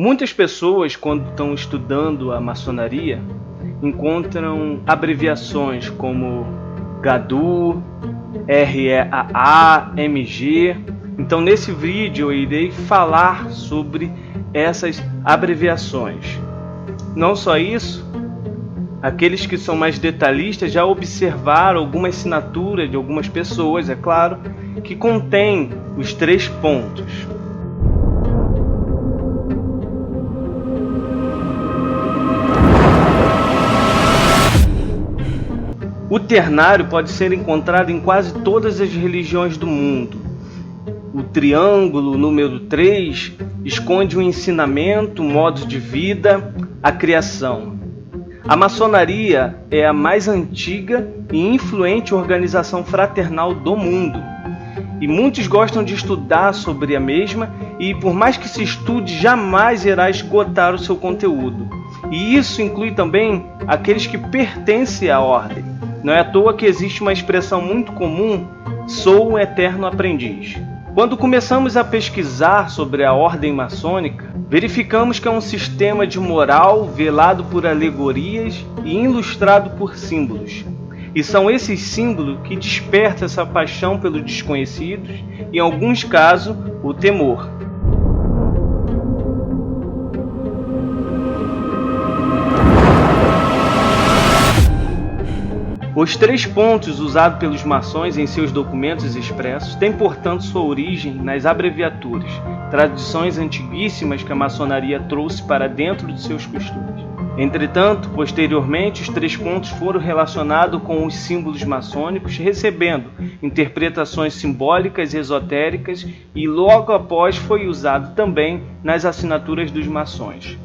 Muitas pessoas, quando estão estudando a maçonaria, encontram abreviações como GADU, REAA, MG. Então, nesse vídeo eu irei falar sobre essas abreviações. Não só isso, aqueles que são mais detalhistas já observaram alguma assinatura de algumas pessoas, é claro, que contém os 3 pontos. O ternário pode ser encontrado em quase todas as religiões do mundo. O triângulo número 3 esconde o ensinamento, o modo de vida, a criação. A maçonaria é a mais antiga e influente organização fraternal do mundo. E muitos gostam de estudar sobre a mesma e, por mais que se estude, jamais irá esgotar o seu conteúdo. E isso inclui também aqueles que pertencem à ordem. Não é à toa que existe uma expressão muito comum: sou um eterno aprendiz. Quando começamos a pesquisar sobre a ordem maçônica, verificamos que é um sistema de moral velado por alegorias e ilustrado por símbolos. E são esses símbolos que despertam essa paixão pelos desconhecidos e, em alguns casos, o temor. Os 3 pontos usados pelos maçons em seus documentos expressos têm, portanto, sua origem nas abreviaturas, tradições antiguíssimas que a maçonaria trouxe para dentro de seus costumes. Entretanto, posteriormente, os 3 pontos foram relacionados com os símbolos maçônicos, recebendo interpretações simbólicas e esotéricas, e logo após foi usado também nas assinaturas dos maçons.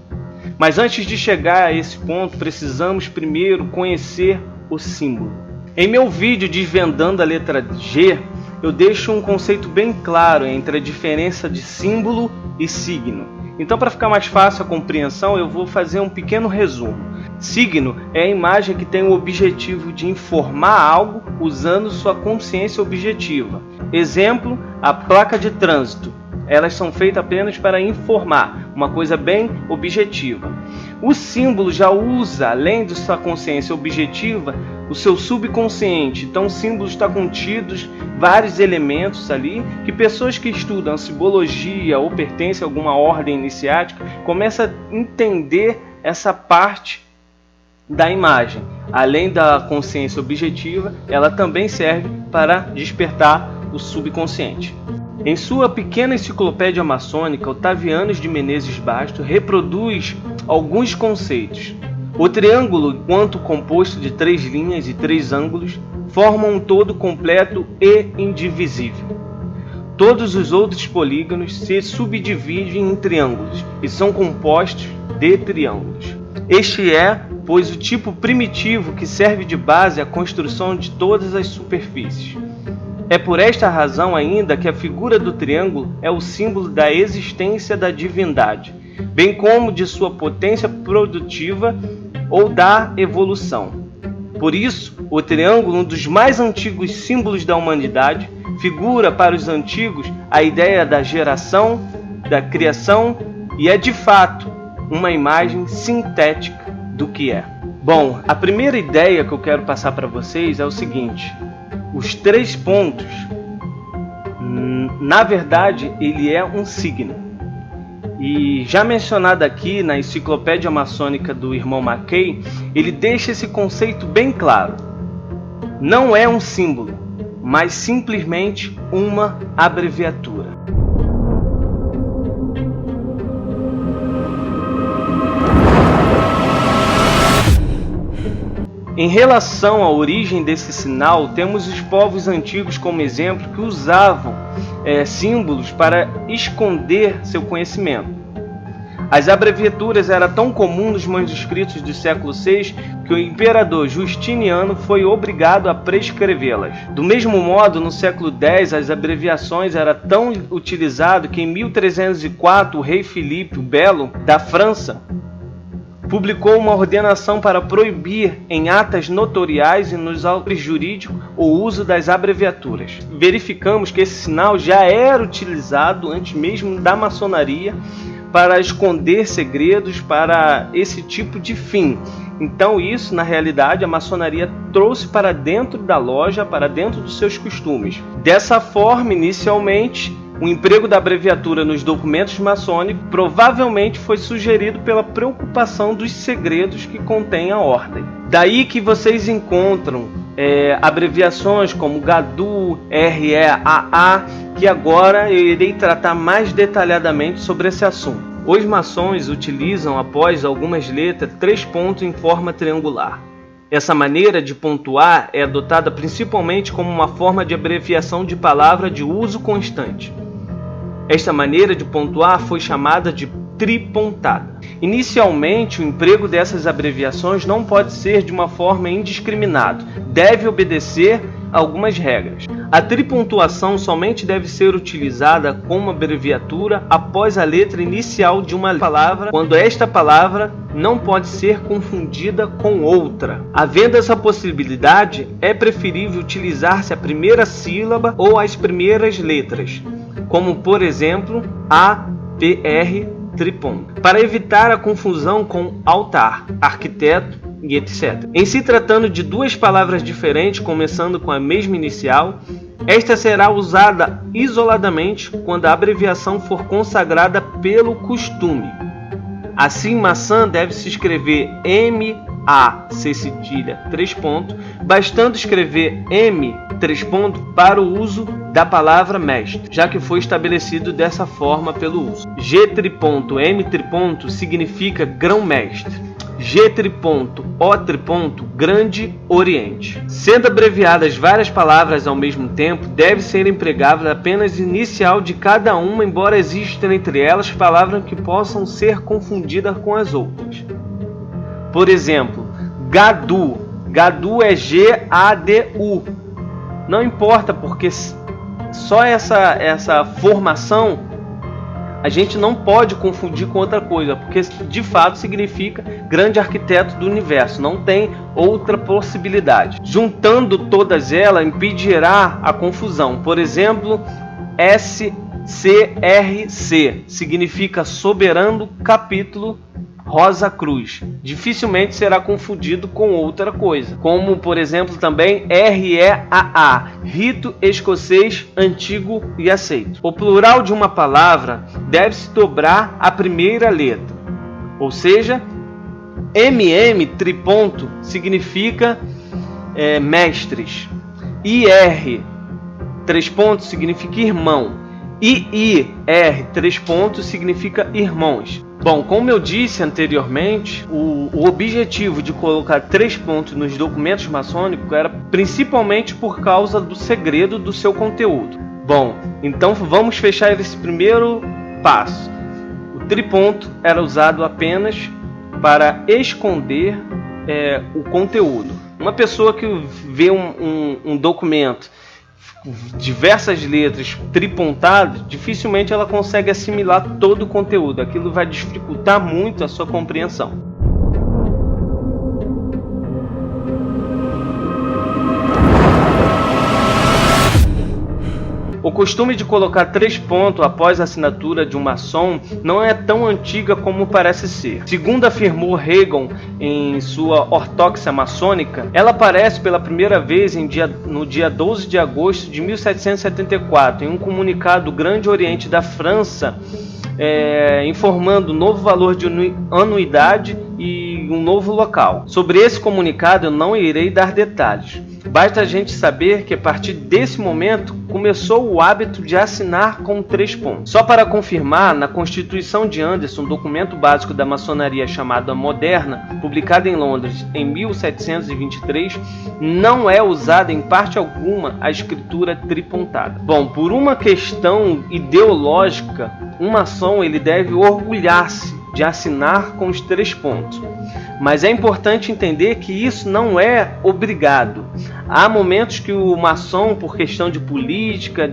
Mas antes de chegar a esse ponto, precisamos primeiro conhecer o símbolo. Em meu vídeo desvendando a letra G, eu deixo um conceito bem claro entre a diferença de símbolo e signo. Então, para ficar mais fácil a compreensão, eu vou fazer um pequeno resumo. Signo é a imagem que tem o objetivo de informar algo usando sua consciência objetiva. Exemplo, a placa de trânsito. Elas são feitas apenas para informar, uma coisa bem objetiva. O símbolo já usa, além de sua consciência objetiva, o seu subconsciente. Então, o símbolo está contidos vários elementos ali que pessoas que estudam a simbologia ou pertencem a alguma ordem iniciática começam a entender essa parte da imagem. Além da consciência objetiva, ela também serve para despertar o subconsciente. Em sua pequena enciclopédia maçônica, Otavianos de Menezes Bastos reproduz alguns conceitos. O triângulo, enquanto composto de 3 linhas e 3 ângulos, forma um todo completo e indivisível. Todos os outros polígonos se subdividem em triângulos e são compostos de triângulos. Este é, pois, o tipo primitivo que serve de base à construção de todas as superfícies. É por esta razão ainda que a figura do triângulo é o símbolo da existência da divindade, bem como de sua potência produtiva ou da evolução. Por isso, o triângulo, um dos mais antigos símbolos da humanidade, figura para os antigos a ideia da geração, da criação e é de fato uma imagem sintética do que é. Bom, a primeira ideia que eu quero passar para vocês é o seguinte: os 3 pontos, na verdade, ele é um signo. E já mencionado aqui na enciclopédia maçônica do irmão Mackay, ele deixa esse conceito bem claro. Não é um símbolo, mas simplesmente uma abreviatura. Em relação à origem desse sinal, temos os povos antigos como exemplo que usavam símbolos para esconder seu conhecimento. As abreviaturas eram tão comuns nos manuscritos do século VI que o imperador Justiniano foi obrigado a prescrevê-las. Do mesmo modo, no século X, as abreviações eram tão utilizadas que em 1304 o rei Filipe o Belo, da França, publicou uma ordenação para proibir em atas notoriais e nos autos jurídicos o uso das abreviaturas. Verificamos que esse sinal já era utilizado antes mesmo da maçonaria para esconder segredos, para esse tipo de fim. Então isso, na realidade, a maçonaria trouxe para dentro da loja, para dentro dos seus costumes. Dessa forma, inicialmente, o emprego da abreviatura nos documentos maçônicos provavelmente foi sugerido pela preocupação dos segredos que contém a ordem. Daí que vocês encontram abreviações como GADU, REAA, que agora eu irei tratar mais detalhadamente sobre esse assunto. Os maçons utilizam, após algumas letras, 3 pontos em forma triangular. Essa maneira de pontuar é adotada principalmente como uma forma de abreviação de palavra de uso constante. Esta maneira de pontuar foi chamada de tripontada. Inicialmente, o emprego dessas abreviações não pode ser de uma forma indiscriminada, deve obedecer a algumas regras. A tripontuação somente deve ser utilizada como abreviatura após a letra inicial de uma palavra, quando esta palavra não pode ser confundida com outra. Havendo essa possibilidade, é preferível utilizar-se a primeira sílaba ou as primeiras letras, como por exemplo APR triponto, para evitar a confusão com altar, arquiteto e etc. Em se tratando de 2 palavras diferentes começando com a mesma inicial, esta será usada isoladamente quando a abreviação for consagrada pelo costume. Assim, maçã deve se escrever M-A-C cedilha 3 pontos, bastando escrever M 3 pontos para o uso da palavra mestre, já que foi estabelecido dessa forma pelo uso. G triponto, M triponto significa grão-mestre. G triponto, O triponto, grande oriente. Sendo abreviadas várias palavras ao mesmo tempo, deve ser empregada apenas inicial de cada uma, embora existam entre elas palavras que possam ser confundidas com as outras. Por exemplo, GADU. GADU é G-A-D-U. Não importa, porque só essa formação a gente não pode confundir com outra coisa, porque de fato significa grande arquiteto do universo, não tem outra possibilidade. Juntando todas elas impedirá a confusão. Por exemplo, SCRC significa Soberano Capítulo Rosa Cruz. Dificilmente será confundido com outra coisa, como por exemplo também REAA, Rito Escocês Antigo e Aceito. O plural de uma palavra deve-se dobrar a primeira letra, ou seja, MM triponto significa mestres, IR 3 pontos significa irmão, IIR 3 pontos significa irmãos. Bom, como eu disse anteriormente, o objetivo de colocar 3 pontos nos documentos maçônicos era principalmente por causa do segredo do seu conteúdo. Bom, então vamos fechar esse primeiro passo. O triponto era usado apenas para esconder o conteúdo. Uma pessoa que vê um documento diversas letras tripontadas, dificilmente ela consegue assimilar todo o conteúdo. Aquilo vai dificultar muito a sua compreensão. O costume de colocar 3 pontos após a assinatura de um maçom não é tão antiga como parece ser. Segundo afirmou Reagan em sua Ortodoxia Maçônica, ela aparece pela primeira vez no dia 12 de agosto de 1774, em um comunicado do Grande Oriente da França, informando um novo valor de anuidade e um novo local. Sobre esse comunicado eu não irei dar detalhes. Basta a gente saber que a partir desse momento começou o hábito de assinar com 3 pontos. Só para confirmar, na Constituição de Anderson, documento básico da maçonaria chamado A Moderna, publicado em Londres em 1723, não é usada em parte alguma a escritura tripontada. Bom, por uma questão ideológica, um maçom ele deve orgulhar-se de assinar com os 3 pontos. Mas é importante entender que isso não é obrigado. Há momentos que o maçom, por questão de política,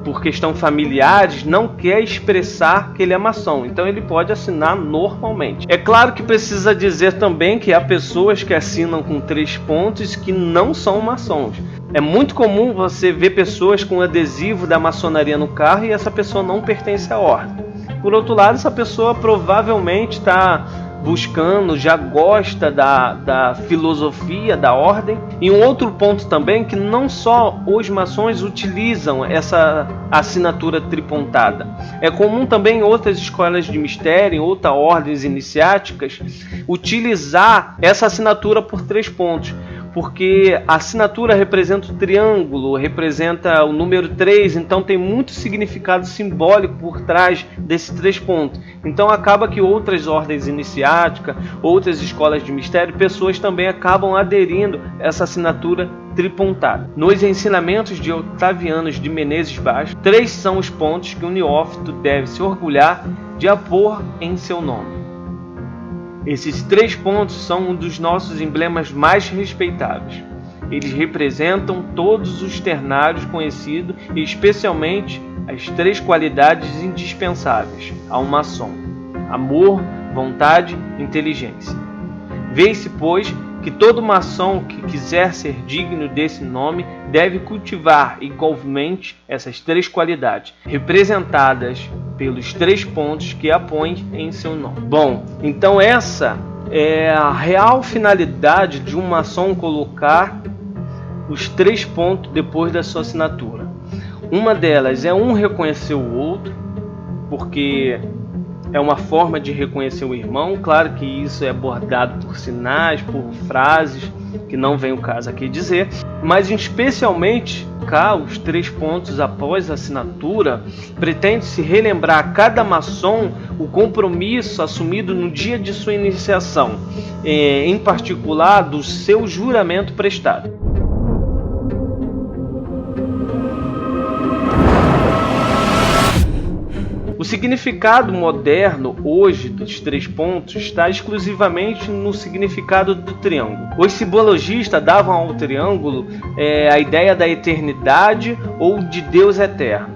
por questão familiares, não quer expressar que ele é maçom. Então ele pode assinar normalmente. É claro que precisa dizer também que há pessoas que assinam com 3 pontos que não são maçons. É muito comum você ver pessoas com adesivo da maçonaria no carro e essa pessoa não pertence à ordem. Por outro lado, essa pessoa provavelmente está buscando, já gosta da filosofia da ordem. E um outro ponto também, que não só os maçons utilizam essa assinatura tripontada. É comum também em outras escolas de mistério, em outras ordens iniciáticas, utilizar essa assinatura por 3 pontos. Porque a assinatura representa o triângulo, representa o número 3, então tem muito significado simbólico por trás desses 3 pontos. Então acaba que outras ordens iniciáticas, outras escolas de mistério, pessoas também acabam aderindo a essa assinatura tripontada. Nos ensinamentos de Octaviano de Menezes Baixo, 3 são os pontos que o neófito deve se orgulhar de apor em seu nome. Esses 3 pontos são um dos nossos emblemas mais respeitáveis. Eles representam todos os ternários conhecidos e especialmente as 3 qualidades indispensáveis a um maçom: amor, vontade e inteligência. Vê-se, pois, que todo maçom que quiser ser digno desse nome deve cultivar igualmente essas 3 qualidades, representadas pelos 3 pontos que apõe em seu nome. Bom, então essa é a real finalidade de um maçom colocar os 3 pontos depois da sua assinatura. Uma delas é reconhecer o outro, porque é uma forma de reconhecer o irmão. Claro que isso é abordado por sinais, por frases, que não vem o caso aqui dizer, mas especialmente cá, os 3 pontos após a assinatura, pretende-se relembrar a cada maçom o compromisso assumido no dia de sua iniciação, em particular do seu juramento prestado. O significado moderno hoje dos 3 pontos está exclusivamente no significado do triângulo. Os simbologistas davam ao triângulo a ideia da eternidade ou de Deus eterno.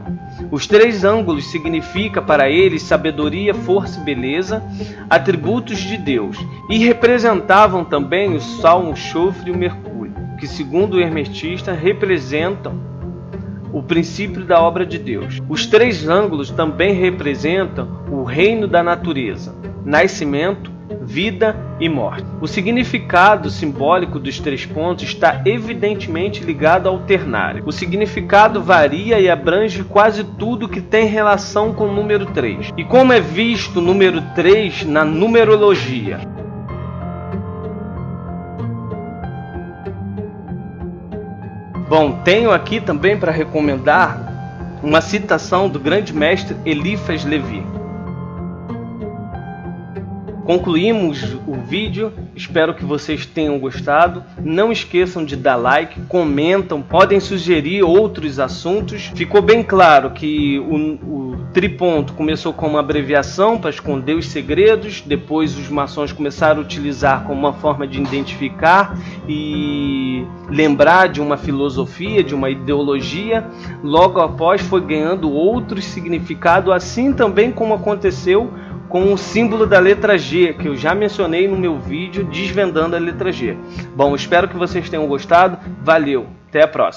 Os 3 ângulos significam para eles sabedoria, força e beleza, atributos de Deus, e representavam também o Sol, o enxofre e o Mercúrio, que segundo o hermetista representam o princípio da obra de Deus. Os 3 ângulos também representam o reino da natureza, nascimento, vida e morte. O significado simbólico dos 3 pontos está evidentemente ligado ao ternário. O significado varia e abrange quase tudo que tem relação com o número 3. E como é visto o número 3 na numerologia? Bom, tenho aqui também para recomendar uma citação do grande mestre Eliphas Levi. Concluímos o vídeo, espero que vocês tenham gostado. Não esqueçam de dar like, comentam, podem sugerir outros assuntos. Ficou bem claro que o triponto começou como uma abreviação para esconder os segredos, depois os maçons começaram a utilizar como uma forma de identificar e lembrar de uma filosofia, de uma ideologia. Logo após foi ganhando outros significados, assim também como aconteceu com o símbolo da letra G, que eu já mencionei no meu vídeo desvendando a letra G. Bom, espero que vocês tenham gostado. Valeu, até a próxima.